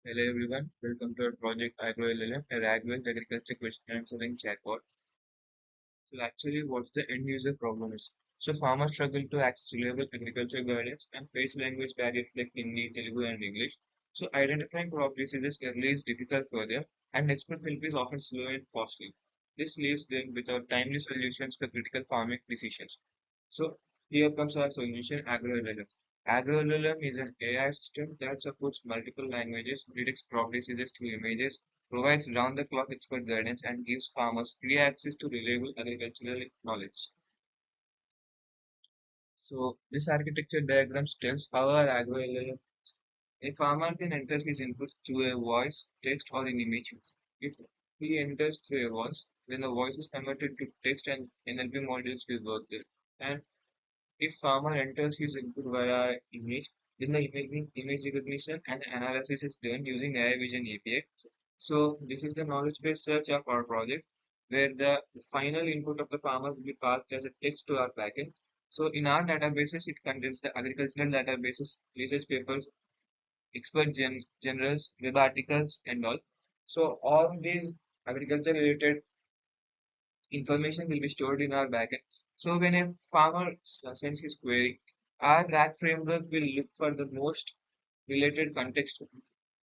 Hello everyone, welcome to our project agrollm, a RAG-based agriculture question answering chatbot. So actually, what's the end user problem is? So farmers struggle to access reliable agriculture guidance and face language barriers like Hindi, Telugu, and English. So identifying crop diseases early is difficult for them, and expert help is often slow and costly. This leaves them without timely solutions for critical farming decisions. So here comes our solution, agrollm. Agrollm is an AI system that supports multiple languages, detects crop diseases through images, provides round-the-clock expert guidance, and gives farmers free access to reliable agricultural knowledge. So this architecture diagram tells how our agrollm. A farmer can enter his input through a voice, text, or an image. If he enters through a voice, then the voice is converted to text and NLP modules will work there. And if farmer enters his input via image, then the image recognition and analysis is done using AI Vision API. So this is the knowledge-based search of our project, where the final input of the farmer will be passed as a text to our backend. So in our databases, it contains the agricultural databases, research papers, journals, web articles, and all. So all these agriculture-related information will be stored in our backend. So when a farmer sends his query, our RAG framework will look for the most related context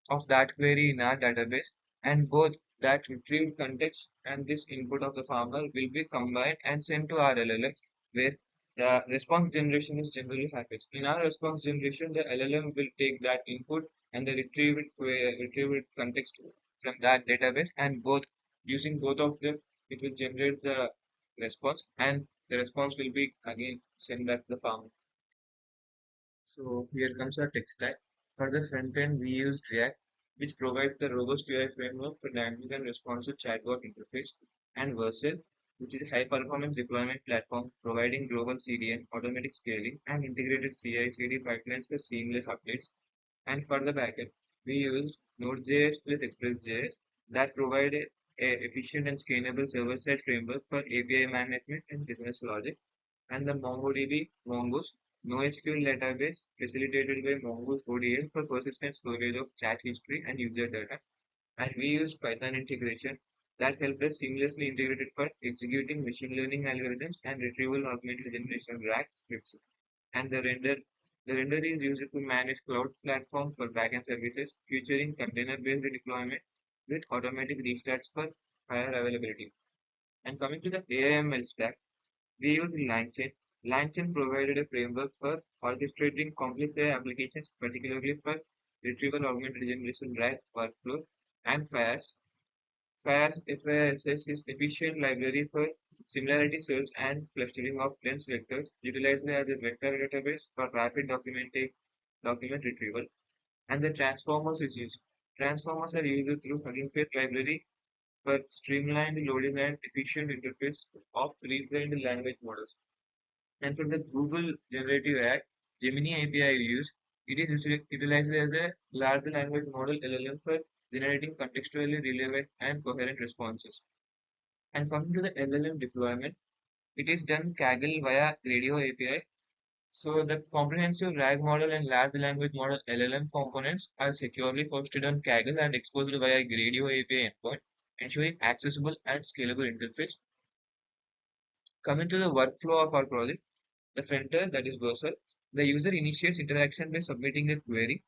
of that query in our database, and both that retrieved context and this input of the farmer will be combined and sent to our LLM, where the response generation is generally happens. In our response generation, the LLM will take that input and the retrieved context from that database, and both using both of them, it will generate the response, and the response will be again sent back to the farmer. So here comes our tech stack. For the front end, we use React, which provides the robust UI framework for dynamic and responsive chatbot interface, and Vercel, which is a high-performance deployment platform providing global CDN, automatic scaling, and integrated CI/CD pipelines for seamless updates. And for the backend, we use Node.js with Express.js that provide a efficient and scalable server-side framework for API management and business logic, and the MongoDB Mongoose NoSQL database facilitated by Mongoose ODL for persistent storage of chat history and user data. And we use Python integration that helps us seamlessly integrate it for executing machine learning algorithms and retrieval augmented generation RAG scripts. And the render is used to manage cloud platform for backend services, featuring container-based deployment with automatic restarts for higher availability. And coming to the AIML stack, we use LangChain. LangChain provided a framework for orchestrating complex AI applications, particularly for retrieval augmented generation RAG workflow, and FAS. FAS is efficient library for similarity search and clustering of dense vectors, utilized as a vector database for rapid document retrieval. And the transformers is used. Transformers are used through Hugging Face library for streamlined loading and efficient interface of pre-trained language models. And for the Google Generative AI, Gemini API used, it is utilized as a large language model LLM for generating contextually relevant and coherent responses. And coming to the LLM deployment, it is done Kaggle via Radio API. So the comprehensive RAG model and large language model LLM components are securely hosted on Kaggle and exposed via Radio API endpoint, ensuring accessible and scalable interface. Coming to the workflow of our project, the front end, that is Cursor, the user initiates interaction by submitting a query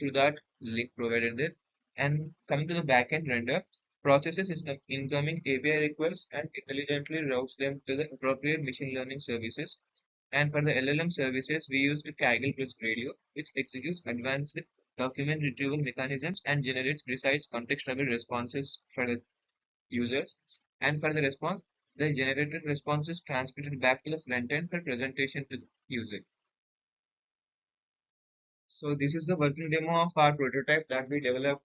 to that link provided there. And coming to the backend render, processes incoming API requests and intelligently routes them to the appropriate machine learning services. And for the LLM services, we use the Kaggle plus Radio, which executes advanced document retrieval mechanisms and generates precise context-aware responses for the users. And for the response, the generated response is transmitted back to the front end for presentation to the user. So this is the working demo of our prototype that we developed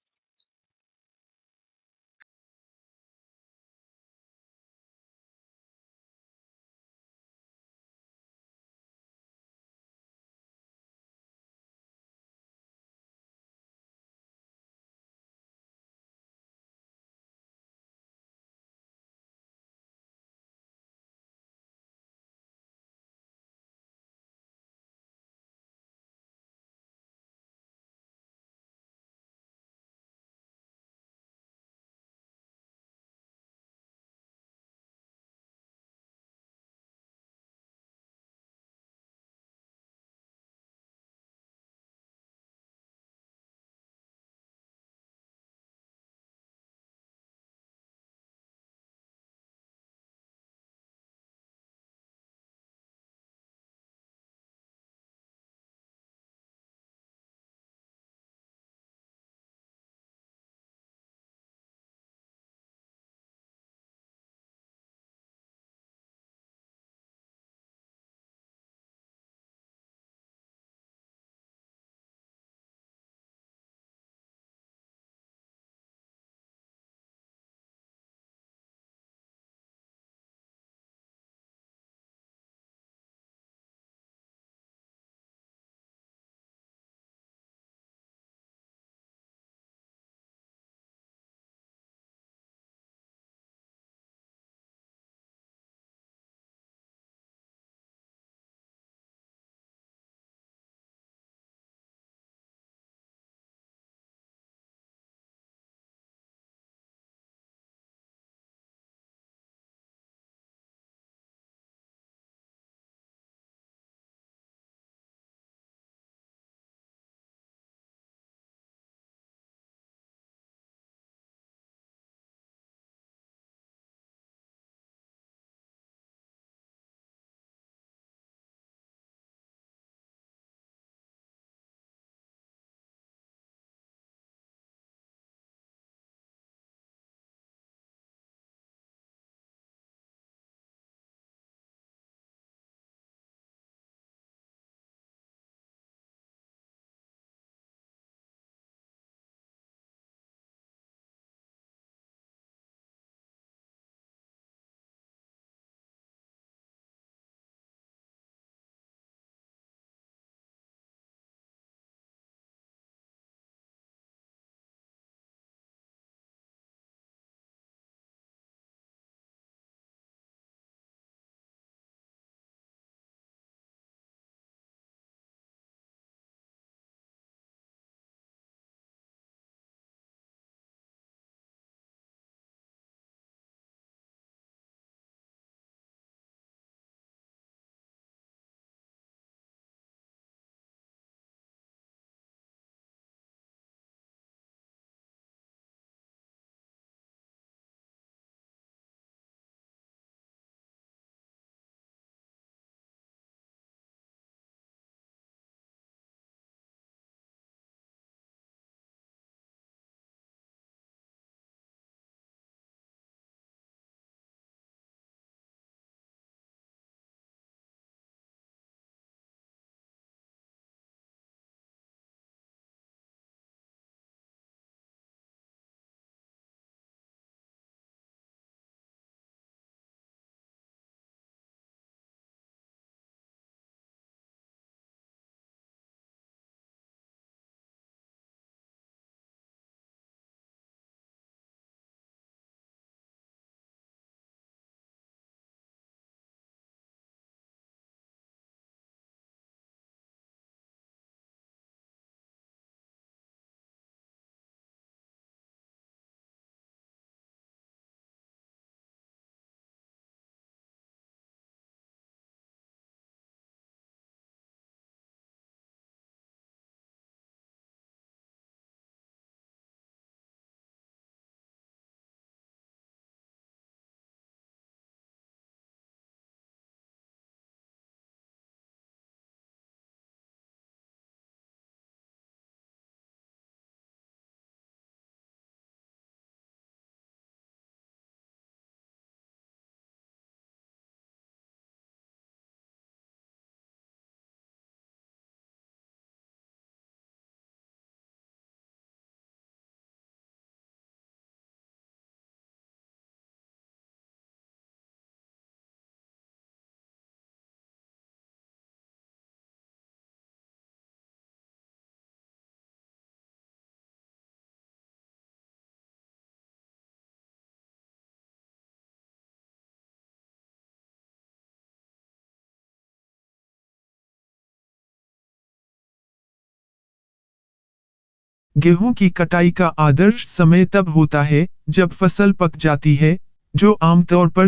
गेहूं की कटाई का आदर्श समय तब होता है जब फसल पक जाती है, जो आमतौर पर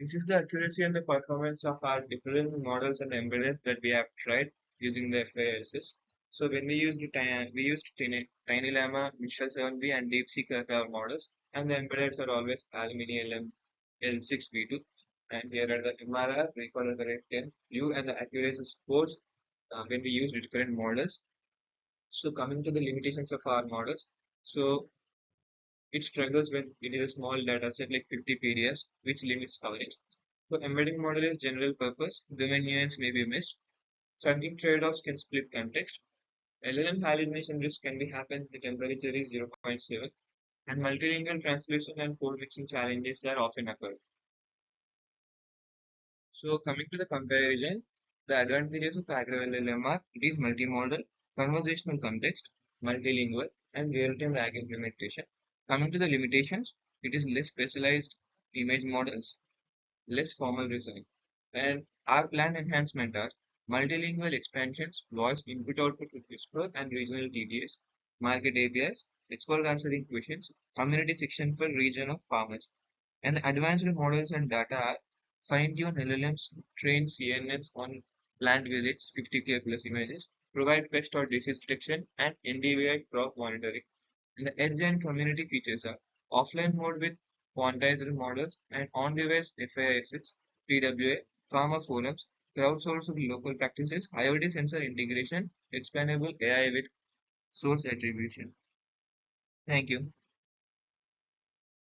This is the accuracy and the performance of our different models and embedders that we have tried using the FASs. So when we used Tiny Llama, Mistral 7B, and DeepSeek as our models, and the embedders are always Aluminium L6V2. And here are the MRR, recall the rate 10, U, and the accuracy scores when we use different models. So coming to the limitations of our models, so it struggles when it is a small data set like 50 PDFs, which limits coverage. So embedding model is general purpose, domain nuance may be missed, chunking trade-offs can split context, LLM hallucination risk can be happen the temperature is zero point 0.7, and multilingual translation and code mixing challenges are often occur. So coming to the comparison, the advantages of agrollm are it is multimodal, conversational context, multilingual, and real-time RAG implementation. Coming to the limitations, it is less specialized image models, less formal design. And our planned enhancement are multilingual expansions, voice input-output with Whisper and regional TDS, market APIs, expert answering questions, community section for region of farmers. And the advanced models and data are fine-tuned LLMs, train CNNs on plant visits, 50K plus images, provide pest or disease detection, and NDVI crop monitoring. And the edge and community features are offline mode with quantized models and on-device FAISs, PWA, farmer forums, crowdsourced local practices, IoT sensor integration, expandable AI with source attribution. Thank you.